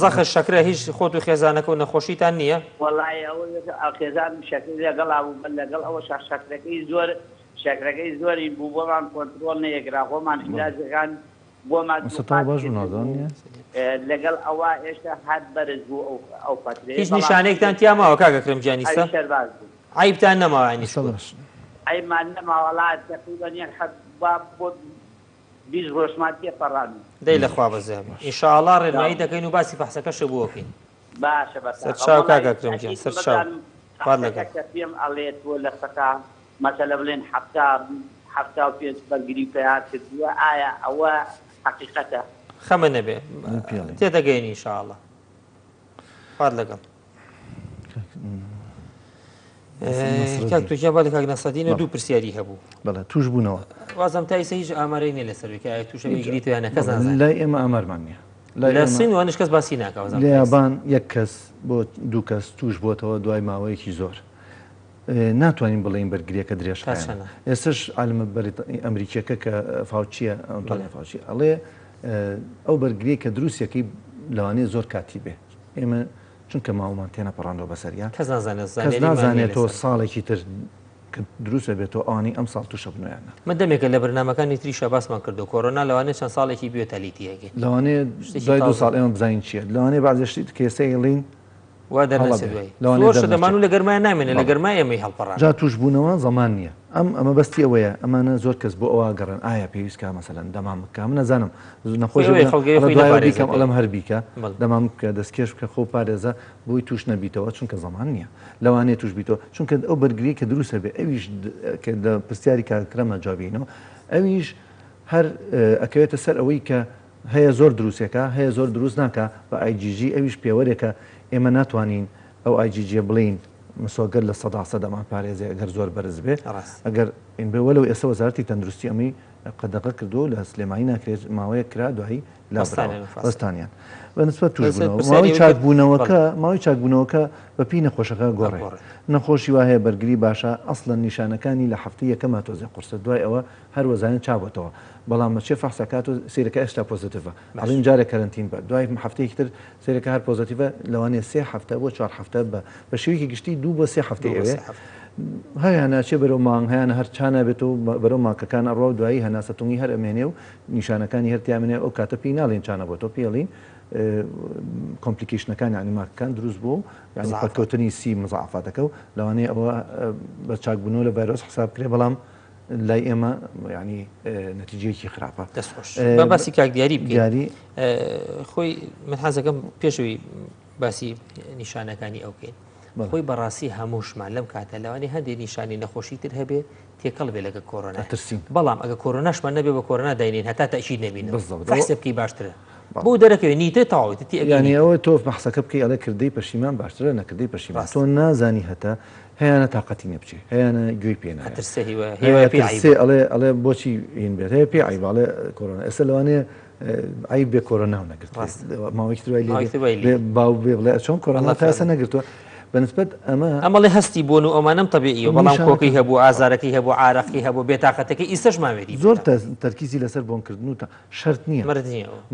زەخە شەکرە هیچ خۆت و خێزانەکە و نەخۆشیتان نییە وەڵای ئەو خێزان شەکر لەگەڵ بوو لەگەڵ ئەوە شەکرەکەی زۆر شەکرەکەی زۆری بوو بۆمان کۆنترۆل نەیەکرا خۆمان عیلاجەکان بۆمان باش نازانە لەگەڵ ئەوە ئێشتا هات بەرز بوو ئەو فترەیە هیچ نیشانەیەکتان تیاماوە کاگەکرێم گیانیستا عیبتان نەماوە نیسەڵش ئەیمان نەماوەڵات تقریبا یەک حەد بۆ 20 ڕۆژمان تێپەڕان دەی لەخوا بەزێمە ئینشاءالله ڕێنمایی دەکەین و باسی بەحسەکەشە بۆکەین باشە سەرچاو کاگەکرێم گیان سەرچاو خوارد لەگەڵ پێم ئەڵێت بۆ لە سەکا مەسەلە بڵێن هەفتا و پێنج بەرگری پێیان کردووە ئایا ئەوە حەقیقەتە خەمە نەبێ تێدەگەین ئینشاءالله خوارد لەگەڵ کاکتۆکیان باڵی کاک نەسەدینە دوو پرسیاری هەبوو بەڵێ توش بوونەوە وازم تایسە هیچ ئامارەی نیە لەسەرکە توشە میگریتویانە کەس لای ئێمە ئەمەرمان نییە لە سین وانش کەس باسی ناکەوە لە یابان یەک کەس بۆ دوو کەس توش بۆتەوە دوای ماوەیەکی زۆر ناتوانین بڵێین بەرگریەکە درێژ ئێستش عالمە ئەمریکیەکە کە فاوچیە ئەنتۆنیا فاوچی ئەڵێ ئەو بەرگریە کە دروستیەکەی لەوانەیە زۆر کاتی بێ ئێمە چونکە ماوەمان تێنە پەڕاندەوە بەسەریان کەس نازانێتەوە ساڵێکی تر دروستە بێتەوە ئەوانەی ئەم ساڵ تووشە بنویانە من دەمێکە لە بەرنامەکانی تریشە باسمان کردو کۆرۆنا لەوانێت چەند ساڵێکی بێتەلیتیەکە لەوانەیە دوای دو ساڵ ئێمە بزانین چیە لەوانەیە بازشتی کێسەی لین وا دەرنەچێت دوای دەمان و لە گەرمای نامێنێت لە گەرمای ئەمەی هەڵپەڕان جا توش بوونەوە زەمان نییە ئەمە بەستی ئەوەیە ئەمانە زۆر کەس بۆ ئەوە گەڕن ئایا پێویستکە مەسەلەن دەمام بکە من نەزانم نەخۆشیکەم ئەڵم هەر بیکە دەمام بکە دەستکێش بکە خۆ پارێزە بۆی توش نەبیتەوە چونکە زەمان نییە لەوانەیە توش بیتەوە چونکە ئەو بەرگری کە دروستە بێ ئەویش کە پرسیاری کارکرەمە جوابینەوە ئەویش هەر ئەکەوێتە سەر ئەوەی کە هەیە زۆر دروستێکە هەیە زۆر دروست ناکە بە ئایجیژی ئەویش پێوەرێکە ئێمە ناتوانین ئەو ئایجیجیە بڵین مسۆگەر لە 100% ئەمان پارێزێ ئەگەر زۆر بەرز بێ ئەگەر ئین بێ وەلو ئێستا وەزارەتی تەندروستی ئەمەی قەدەغە کردو لە سلێمانی ناکرێت ماوەیە کرا دوایی لابستانیان بەنسبەت توشبوونەوە ماوەی چاکبوونەوەکە بە پێی نەخۆشەکە گۆڕێ نەخۆشی وا هەیە بەرگری باشە ئەسڵەن نیشانەکانی لە هەفتەی یەکەمە تۆزێ قورسە دوای ئەوە هەر وەزانێت چابێتەوە بەڵام مەچێ فەحسەکات و سیرەکە ئێستا پۆزیتیڤە ئەڵین جارێک کەرەنتین بە دوای هەفتەیەکی تر سیرەکە هەر پۆزیتیڤە لەوانەیە 3 هەفتە بۆ 4 هەفتە بە شێوەیەکی گشتی 2 بۆ 3 هەفتەی ئەوێ هەیە چێ بەرەو مانگ هەیە هەر چانە بێت و بەرەو ماکەکان ئەڕۆ دوایی هەناسەتونی هەر ئەمێنێ و نیشانەکانی هەرتیامێنێ ئەو کاتە پێی ناڵێن چانە بۆ تۆ پێڵین کۆمپلیکیشنەکانی ینی ماکەکان دروست بوو ینی پەکەوتنی سی مزعفاتەکە و لەوانەیە ئەوە بە چاکبوونەوە لە ڤایرۆس حساب کرێ بەڵام لای ئێمە ینی نەتیجەیەکی خراپە بە باسی کاک دیاری دیاری خۆی من حەزەکەم پێشەوەی باسی نیشانەکانی ئەوکەین خۆی بەڕاستی هەمووشمان لەم کاتە لەوانەیە هەندێک نیشانی نەخۆشی تر هەبێ تێکەڵ بێ لەگە کۆرۆنا بەڵام ئەگە کۆرۆناشمان نەبێ بە کۆرۆنا داینین هەتا تەشید نەبینن فەحسە بکەی باشترە بۆ دەرەکەوێ نیتە تاوەتی ینی ئەوە تۆ بەحسەکە بکەی ئەڵێ کردەی پەشیمان باشترە نەکردەی پەشیمان تۆ نازانی هەتا هەیەە تااقەتی نە بچێ هەیەە گوێی پێێنە ئەڵێ بۆچی هین بێت هەیە پێ ئایباڵێ کۆرۆنا ئێستا لەوانەیە ئای بێ کۆرۆنا نەگرت ماوەی باو بێ بڵێ چۆن کۆرۆنا تاسە نەگرتووە بەنسبەت ئەمەڵێ هەستی بۆن و ئەمانم تەبیعی و بەڵام کۆکەی هەبوو ئازارەکەی هەبوو عارەقی هەبوو بێتاقەتەکەی ئیسەش ماوێری زۆر تەرکیزی لەسەر بۆنکردن و شەرت نییە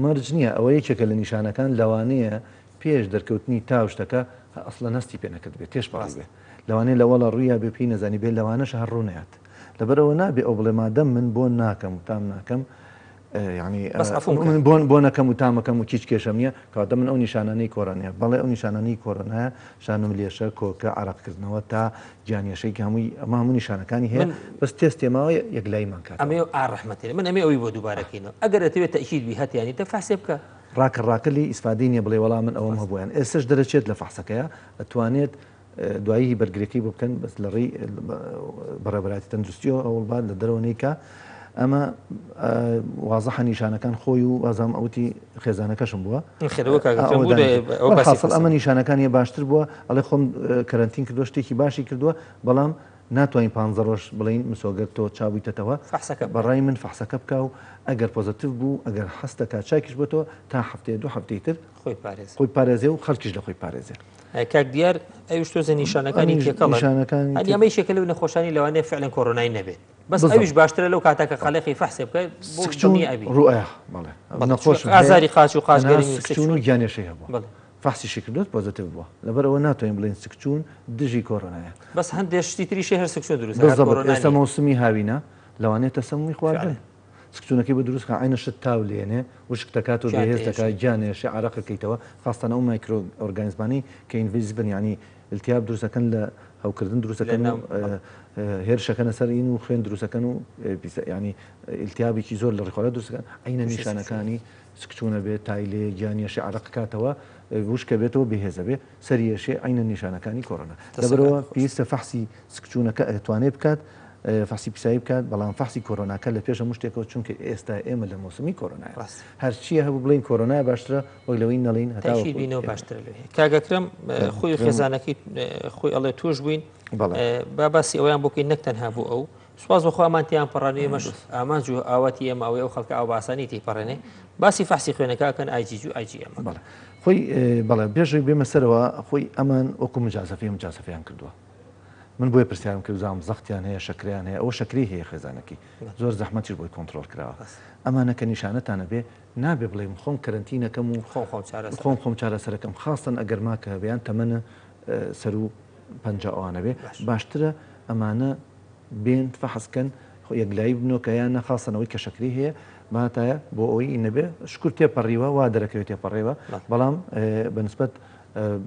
مەرج نییە ئەوە یەکێکە لە نیشانەکان لەوانەیە پێش دەرکەوتنی تا شتەکە ئەسڵە نستی پێ نەکرد بێت تێش باز بێ لەوانەیە لە وەڵە ڕوویە بێ پێی نەزانی بێت لەوانەش هەر ڕوونەیەات لەبەرەوە نابێ ئەو بڵێ مادەم من بۆ ناکەم و تام ناکەم ینی بۆ نەکەم و تامەکەم و کیچ کێشەم نییە کاتە من ئەو نیشانانەی کۆرانەیە بەڵێ ئەو نیشانانەی کۆرۆنایە شانم لێشە کۆکە عراقکردنەوە تا گیانیەشەیەکی هەمووی ئەمە هەموو نیشانەکانی هەیە بەس تێست تێماوە یەکلایمان کات ئەمێ ئاڕەحمەتێ من ئەمێ ئەوی بۆ دووبارەکەینەوە ئەگەر دەتەوێت تەشید بی هەتیانی تە فەحسێ بکە ڕاکەڕاکەلی ئیسفادەی نییە بڵێ وەڵام من ئەوەم هەبوویان ئێستش دەرەچێت لە فەحسەکەیە ئەتوانێت دوایی بەرگریەکەی بۆ بکەن بەس لە ڕێی بەڕێبەراتی تەندروستیەوە ئەوڵبات لە دەرەوەنیکە ئەمە وازەحە نیشانەکان خۆی و ئازام ئەوتی خێزانەکەشم بووە ئەمە نیشانەکانی باشتر بووە ئەڵێ خۆم کەرەنتین کردو شتێکی باشی کردووە بەڵام ناتوانین 15 ڕۆژ بڵین مسۆگەر تۆ چاویتەوە بەڕای من فەحسەکە بکە و ئەگەر پۆزتیڤ بوو ئەگەر هەستەکە چاکیش بۆتەوە تا هەفتەیە 2 هەفتەی تر خۆی پارێزێ و خەڵکیش لە خۆی پارێزێ کاک دیار ئەوش تۆزە نیشانەکانی تێکەڵەکانی ئەمەی شێکە لەو نەخۆشانی لەوانەیە فعلەن کۆرۆنای نەبێت بەس ئەویش باشترە لەو کاتاکە خەڵقی فەحسێ بکەیت بۆنی ئەبی ڕوئە نەخۆش ئازاری قاچ و قاچگەری و گیانێشەی هەبوو فەحسیشی کردوت پۆزتیڤ بووە لەبەرەوە ناتوانین بڵێن سکچوون دژی کۆرۆنایە بەس هەندێک شتی تریشی هەر سکچوون دروست ئێستا مەوسمی هاوینە لەوانێت تەسەمومی خواردن سکچوونەکەی بە دروست عینە شت تاو لێنێ وشکتەکات و بەهێز دەکات گیانێشی عراقەکەیتەوە خاستانە ئەو مایکرۆ ئۆرگانیزمانی کە ئینڤیزیبن ینی التیاب دروستەکەن لە هەوکردن دروستەکەن و هێرشەکەنە سەرین و خوێن دروستەکەن و ینی التیابێکی زۆر لە ڕێخۆرە دروستەکەن عینە نیشانەکانی سکچوونە بێت تایلێ گیانیەشی عراقکاتەوە وشکە بێتەوە بەهێزە بێ سەریەشێ عینە نیشانەکانی کۆرۆنا لەبەرەوە پێویستە فەحسی سکچوونەکە ئەتوانێت بکات فەحسی پیسایی بکات بەڵام فەحسی کۆرۆناکە لە پێش هەموو شتێکەوە چونکە ئێستا ئێمە لە مۆسمی کۆرۆنایە هەرچیە هەبوو بڵین کۆرۆنای باشترە وەک لەوەی نەڵین هەتاشبینەوە باشترە لێ کاگەکرم خۆی خێزانەکەی خۆی ئەڵێ توش بووین با باسی ئەویان بۆکەی نەک تەنها بوو ئەو سواز بەخۆ ئەمانتیان پەڕانوێ مەش ئامانج و ئاواتی ئێمە ئەوەی ئەو خەڵکە ئەو باسانی تێپەڕێنێ باسی فەحسی خوێنەکەکەن ئایجی و ئایجی ئەمە خۆی بەڵێ بێژەی بێمە سەرەوە خۆی ئەمان وەکو مجازەفیان کردووە من بۆیە پرسیارم کرد زانام زەختیان هەیە شەکریان هەیە ئەوە شەکری هەیە خێزانەکەی زۆر زەحمەتیش بۆی کۆنتترۆل کراوە ئەمانەکە نیشانەتانە بێ نابێ بڵێم خۆم کەرنتینەکەم و خۆم چارەسەرەکەم خاستن ئەگەر ماکە هەبیان تەمەنە سەر و پەنجاوانە بێ باشترە ئەمانە بێن فەحسکەن یەکلایی بنۆکە یان نەخاستنەوەی کە شەکری هەیە باتایە بۆ ئەوی نەبێ شکر تێپەڕیوە وا دەرەکەوێت تێپەڕێوە بەڵام بەنسبەت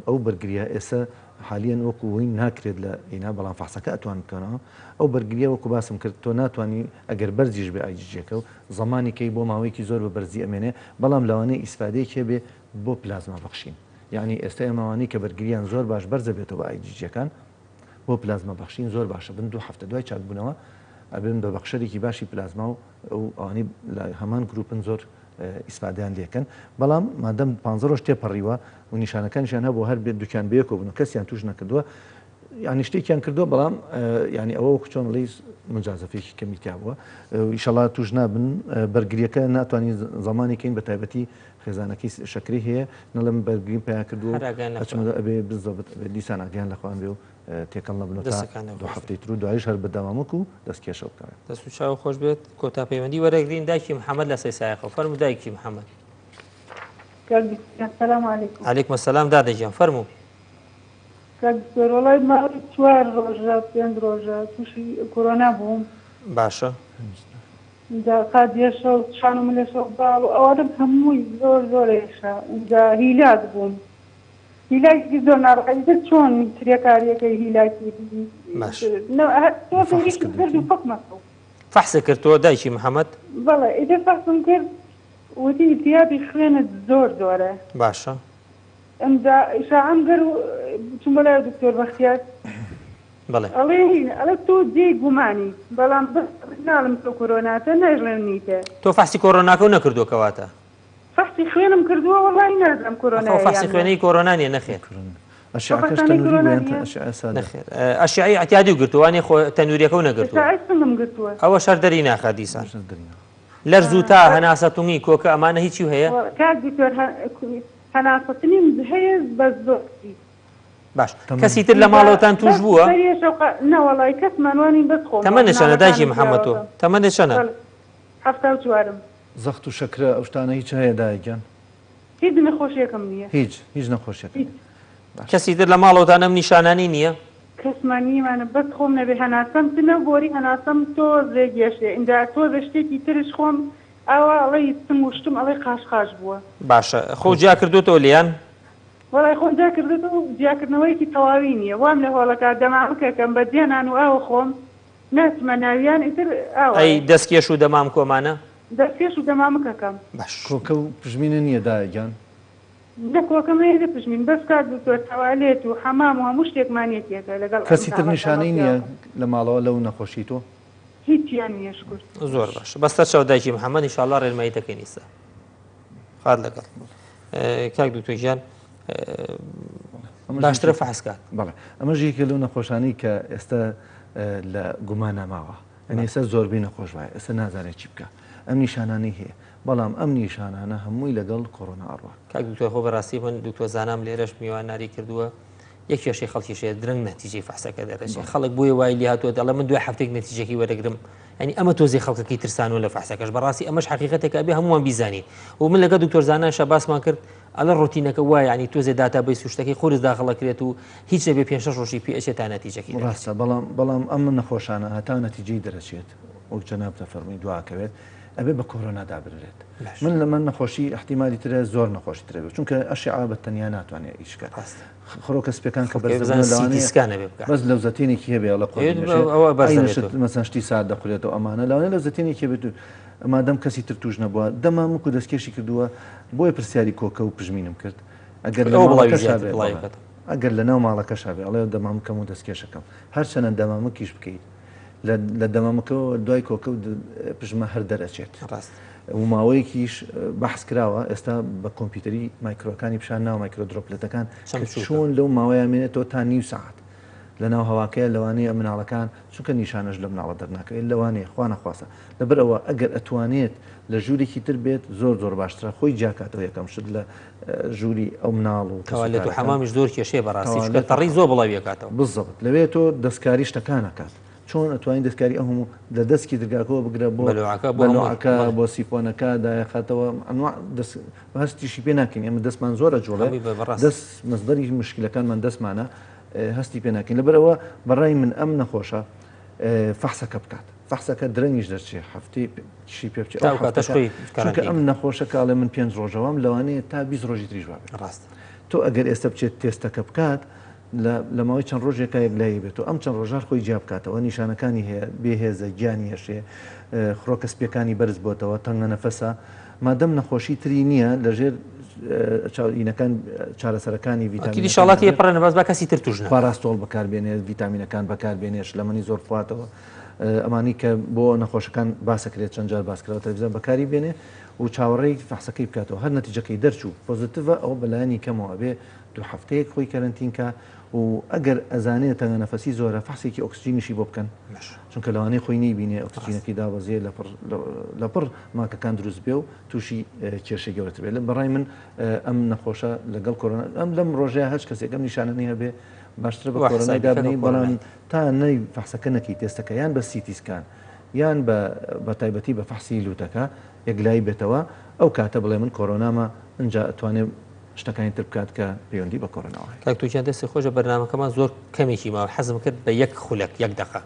ئەو بەرگریە ئێستا حالیان وەکوی ناکرێت لە ئینا بەڵام فەحسەکە ئەتوان بکەنەوە ئەو بەرگریە وەکو باسم کرد تۆ ناتوانانی ئەگەر بەرزیش بێ ئایجێکە و زمانی کەی بۆ ماوەیەکی زۆر بە بەرزی ئەمێنێ بەڵام لەوانەیە ئیسفادەیەکێ بێ بۆ پلازما بەخشین یعنی ئێستا ئێمەوانی کە بەرگریان زۆر باش بەرزە بێتەوە ئایجیەکان بۆ پلازما بەخشین زۆر باشە بن 2 هەفتە دوای چاکبوونەوە ئەبن بە بەخشەرێکی باشی پلازما و ئەوانی لە هەمان گروپن زۆر ئیسفادیان لێکن بەڵام مادەم 15 ڕۆژ تێپەڕیوە و نیشانەکانیشان هەبوو هەر بێت دوکان بەیەکەوە بوون و کەسیان توش نەکردووە یعنی شتێکیان کردو بەڵام ینی ئەوە چۆن ڵی مجازەفێکی کەمی تیاوە ئیشەڵات توش نابن بەرگریەکە ناتوانین زمانێکین بە تایبەتی خێزانەکەی شکری هەیە نەڵم بەرگرین پیان کردو ئەبێ بزۆبێت دیسان ئاگیان لەخواان بێ و تێکەڵ نەبنەوە دو هەفتەی تر و دوایش هەر بەداوامک و دەستکێشە بکەوێت دەست و چاو خۆش بێت کۆتا پەیوەندی وەرەگرین دایکی محەممەد لە سەیسایەخە فەرمو دایکی محەممەد عەلەیکم سەلام دادەجیان فەرموو وڵای ماوەی 4 ڕۆژە 5 ڕۆژە تووشی کۆرۆنا بووم باشە قادیێشە و شانم لێشە باڵ و ئەوادم هەمووی زۆر زۆرێشە اینجا هیلاک بووم هیلاکی زۆر ناڕقەیدە چۆن ترێکاریەکەی هیلاکی فەقمەکە فەحسە کردەوە دایکی محەممەد بەڵێ ئیدە فەحسم کرد وتی تیابی خوێنت زۆر زۆرە باشە ئەمدا ئیشاعەم گەر چون بەلای دکتۆر بەختیار بەڵێ ئەڵێ تۆ جێی گومانی بەڵام ناڵم تۆ کۆرۆناتە نەژڵێنیتە تۆ فەحسی کۆرۆناکە و نەکردووەکەواتە فەحسی خوێنم کردووە وەڵای نازانم کۆرۆنا فەحسی خوێنەی کۆرۆنانیە نەخێر ئەشعی ئەتیادی و گرتووانێ خۆ تەنووریەکە و نەگرتووە ئەوە شەر دەری ناخە دیسان لەر زووتا هەناسەتومی کۆکە ئەمانە هیچی هەیە هەناسەتنیم هەیە بەس زۆر باش کەسی تر لە ماڵەوەتان توش بووە نەوەڵی کەسمانوانی بەس خۆ تەمەنێشەنە دایکی محەممەد تۆ تەمەنێشەنە هەفتا و چوارم زەخت و شەکرە ئەو شتانە هیچ هەیە دایکیان هیچ نەخۆشیەکەم نییە هیچ نەخۆشیەکە کەسی تر لە ماڵەوەتان ئەم نیشانانی نییە کەسمانیمانە بەس خۆم نەبێ هەناسەم تنە بۆری هەناسەم تۆ زێگێشێ اینجا تۆ شتێکی ترش خۆم ئەوە ئەڵی سم وشتم ئەڵێ قاش بووە باشە خۆ جیا کردوتەوە لیان وەڵای خۆ جا کردێتەوە جیاکردنەوەیکی تەواوی نییە وام لە هۆڵەکە دەمامکەکەم بە جێنان و ئەوە خۆم ناچمە ناویان ئیتر ئەی دەستکێش و دەمام کۆمانە دەستکێش و دەمامکەکەم باش کۆکە و پژمینە نییە دایگیان نەکۆکەم هەیە پژمین بەس کات دکتۆر تەوالێت و حەمام و هەموو شتێکمانێتیەکە لەگەڵ کەسی تر نیشانەی نییە لە ماڵەوە لەو نەخۆشی تۆ هیچیان نییە شکر زۆر باش بەستە چاو دایکی محەممەد ئینشاءالله ڕێنماییتەکەی نیسە خات لەگەڵ کاک دکتۆر ژیان باشترە فەحسکات بەڵێ ئەمەش یەکێ لەو نەخۆشانی کە ئێستا لە گومان ناماوە ئەنی ئێستا زۆربەی نەخۆش وایە ئێستا نازانێت چی بکە ئەم نیشانانەی هەیە بەڵام ئەم نیشانانە هەمووی لەگەڵ کۆڕۆنا ئەڕوە کاک دکتۆر خۆ بەڕاستی من دکتۆر زانام لێرەش میوانناری کردووە یەک کێشەی خەڵکیشەیە درەنگ نەتیجەی فەحسەکە دەرەچێت خەڵک بۆیە وای لێ هاتووە دەڵێ من دوای هەفتێک نەتیجەکەی وەرەگرم ینی ئەمە تۆزی خەڵکەکەی ترسانەوە لە فەحسەکەش بەڕاستی ئەمەش حقیقەتێکە بێ هەمووان بیزانی و من لەگە دکتۆر زانانشە باسمان کرد ئەلە ڕۆتینەکە وایە ینی تۆزێ داتابەی سوشتەکەی خۆرز داخەڵەکرێت و هیچ نەبێ 5 ڕۆژی پێچێت تا نەتیجەکەی ڕاستە بەڵام ئەم نەخۆشانە هەتا نەتیجەی دەرەچێت وەک جەناب دەفەرمووی دواکەوێت ئەبێ بە کۆرۆنا دابرێت من لە من نەخۆشی احتیمالی ترە زۆر نەخۆشی ترێت چونکە ئەشعا بە تەنیا ناتوانێت ئیشکات خڕۆ کەسپەکان کە بەس لەو زەتێنێکی هەبێ لە مەسەن شتی سات دەخورێتەوە ئەمانە لاوانێ لە زەتێنێکی بێت ئەمادەم کەسی تر توش نەبووە دەمامک و دەستکێشی کردووە بۆیە پرسیاری کۆکە و پژمینم کرد ئەگەر لە ناو ماڵەکەشا بێ ئەڵێ دەمامکەم و دەستکێشەکەم هەرچەنە دەمامکیش بکەیت لە دەمامەکەەوە دوای کۆکە و پژمە هەر دەرەچێت و ماوەیەکیش بەحس کراوە ئێستا بە کۆمپیوتەری مایکرۆکانی پیشان ناو مایکرۆدرۆپلەتەکان چۆن لەو ماوەیە مێنێتەوە تا نیو ساعت لە ناو هەواکەیە لەوانەیە مناڵەکان چونکە نیشانەش لە مناڵە دەرناکەوێت لەوانەیە خوا نەخواسە لەبەرەوە ئەگەر ئەتوانێت لە ژوورێکی تر بێت زۆر باشترە خۆی جاکاتەوە یەکەم شت لە ژووری ئەو مناڵ و تەوالێت و حەمامیش زۆر کێشەیە بەڕاستی تەڕی زۆر بڵاویەکاتەوە بزەبت لەوێت تۆ دەستکاری شتەکانەکات چۆن ئەتوانین دەستکاری ئەو هەموو لە دەستکی دەرگاکەوە بگرە بۆ بەلوعەکە بۆ سیفۆنەکە داخاتەوە هەستیشی پێ ناکەین ئێمە دەستمان زۆرە جوڵێ دەست مەزدەری مشکلەکانمان دەستمانە هەستی پێ ناکەین لەبەرەوە بەڕای من ئەم نەخۆشە فەحسەکە بکات فەحسەکە درەنگیش دەرچێ هەفتەیشی پێ بچێت چونکە ئەم نەخۆشە کاڵێ من 5 ڕۆژەوەم لەوانەیە تا 20 ڕۆژی تریژ بێت ڕاست تۆ ئەگەر ئێستا بچێت تێستەکە بکات لە ماوەی چەند ڕۆژێکە یەکلایی بێت و ئەم چەند ڕۆژار خۆی جیا بکاتەوە نیشانەکانی هەیە بێهێزە گیانی هێشێ خڕۆکەسپیەکانی بەرز بۆتەوە تەنگە نەفەسە مادەم نەخۆشی تری نییە لەژێر چاوینەکان چارەسەرەکانی ڤیتامینی شڵاتی پڕێنە باز بە کەسی تر توژنە پاراستۆڵ بەکاربێنێت ڤیتامینەکان بەکاربێنێش لە منی زۆر فاتەوە ئەمانی کە بۆ نەخۆشەکان باسەکرێت چەند جار باسکرەوە تەلەڤیزیۆن بەکاری بێنێ و چاوەڕێی فەحسەکەی بکاتەوە هەر نەتیجەکەی دەرچوو پۆزیتیڤە ئەو بەلایانی کەمەوە بێ 2 هەفتەیەک خۆی کەرنتینکە و ئەگەر ئەزانێت تەنگە نەفەسی زۆرە فەحسێکی ئۆکسجینیشی بۆ بکەن چونکە لەوانەیە خۆی نەیبینێ ئۆکسجینەکەی دابەزێ لەپڕ ماکەکان دروست بێ و تووشی کێشەی گەورەتر بێت لە بەڕای من ئەم نەخۆشە لەگەڵ کۆرۆنا ئەم لەم ڕۆژەیە هەچ کەسێکم نیشانەی هەبێ باشترە بە کۆرۆنای دابنی بەڵام تا نەی فەحسەکە نەکەی تێستەکە یان بە سیتیسکان یان بە تایبەتی بە فەحسی لوتەکە یەکلایی بێتەوە ئەو کاتە بڵێ من کۆرۆنامە ئەجا ئەتوانێت شتەکانی تر بکات کە پەیوەندی بە کۆرۆناوە. کاکتۆکیان دەستی خۆشە بەرنامەکەمان زۆر کەمێکی ماوە حەزم کرد بە یەک خولەک یەک دقە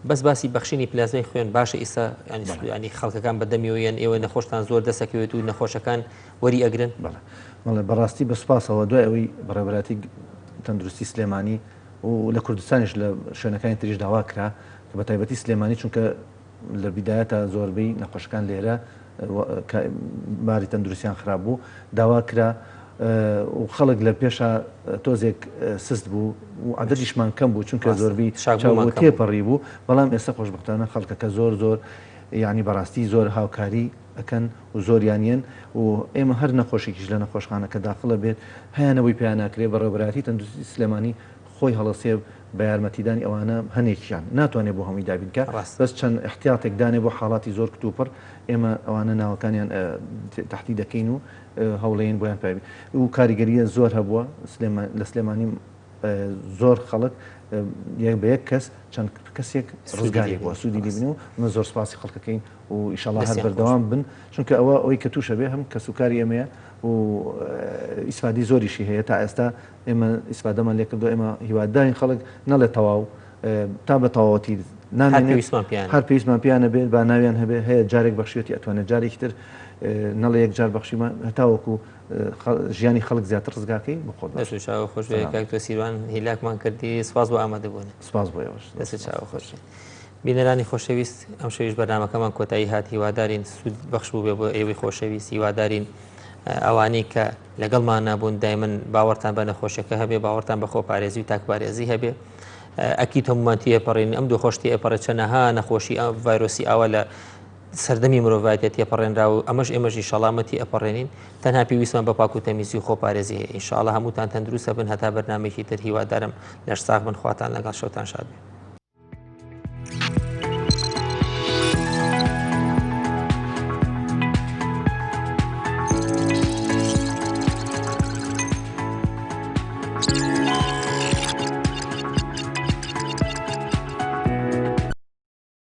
بەس باسی بەخشینی پلازمای خوێن باشە ئێستا ینی خەڵکەکان بەدەمیەوەیان ئێوە نەخۆشتان زۆر دەسەکەوێت و نەخۆشەکان وەری ئەگرن بەڵێ بەڕاستی بە سوپاسەوە دوای ئەوەی بەڕێوەبەتی تەندروستی سلێمانی و لە کوردستانیش لە شوێنەکانی تریش داوا کرا کە بە تایبەتی سلێمانی چونکە لە بیدایەتە زۆربەی نەخۆشەکان لێرە باری تەندروستیان خراپ بوو داوا کرا و خەڵک لە پێشە تۆزێک سست بوو و عەدەدیشمان کەم بوو چونکە زۆربەی تێپەڕی بوو بەڵام ئێستا خۆشبەختانە خەڵکەکە زۆر یعنی بەڕاستی زۆر هاوکاری ئەکەن و زۆریانیان و ئێمە هەر نەخۆشێکیش لە نەخۆشخانەکە داخڵە بێت هەیەنەوەی پێیان ناکرێت بەڕێوەبەتی تەندروستی سلێمانی خۆی هەڵەسێ بە یارمەتیدانی ئەوانە هەنێکیان ناتوانێت بۆ هەمووی دابینکە بەس چەند احتیاطێک دانێ بۆ حاڵاتی زۆر کتوپڕ ئێمە ئەوانە ناوەکانیان تەحتی دەکەین و هەوڵەیەن بۆیان پێبی و کاریگەریە زۆر هەبووە لە سلێمانی زۆر خەڵک یەک بە یەک کەس چەند کەسێک ڕزگاری بووە سوودی دیبن و من زۆر سپاسی خەڵکەکەین و ئیشەڵڵا هەر بەردەوام بن چونکە ئەوەی کە تووشە بێ هەم کە سوکاری ئێمەیە و ئیسفادی زۆریشی هەیە تا ئێستا ئێمە ئیسفادەمان لێ کردو ئێمە هیوادارین خەڵک نەڵێ تەواو تا بە تەواوەتی هەر پێویستمان پیانە بێت با ناویان هەبێ هەیە جارێک بەخشێتی ئەتوانێت جارێکی تر نەڵێ یەک جار بەخشیمان هەتاوەکو ژیانی خەڵک زیاتر ڕزگاکەی بخۆ چاوە خۆش کاکتۆ سیروان هیلاکمان کردی سپاس بۆ ئامادەبوون سپاس بۆ ئێوەش دەست چاوە خۆش بینەرانی خۆشەویست ئەم شەویش بەرنامەکەمان کۆتایی هات هیوادارین سوود بەخش بوو بێ بۆ ئێوەی خۆشەویست هیوادارین ئەوانەی کە لەگەڵمان نابوون دایمەن باوەڕتان بە نەخۆشیەکە هەبێ باوەڕتان بە خۆپارێزی و تاکپارێزی هەبێ ئەکید هەمومانتی ئەپەڕین ئەم دووخۆشتی ئەپەڕێت چەنەها نەخۆشی ڤایرۆسی ئاوا لە سەردەمی مرۆڤایەتێت تێپەڕێنرا و ئەمەش ئێمەژی شەڵامەتی ئەپەڕێنین تەنها پێویستمان بە پاک و تەمیزی و خۆپارێزی هەیە ئینشاءڵڵا هەمووتان تەندروستە بن هەتا بەرنامێکی تر هیوادارم لەش ساغ بن خواتان لەگەڵ شەوتان شاد بێ.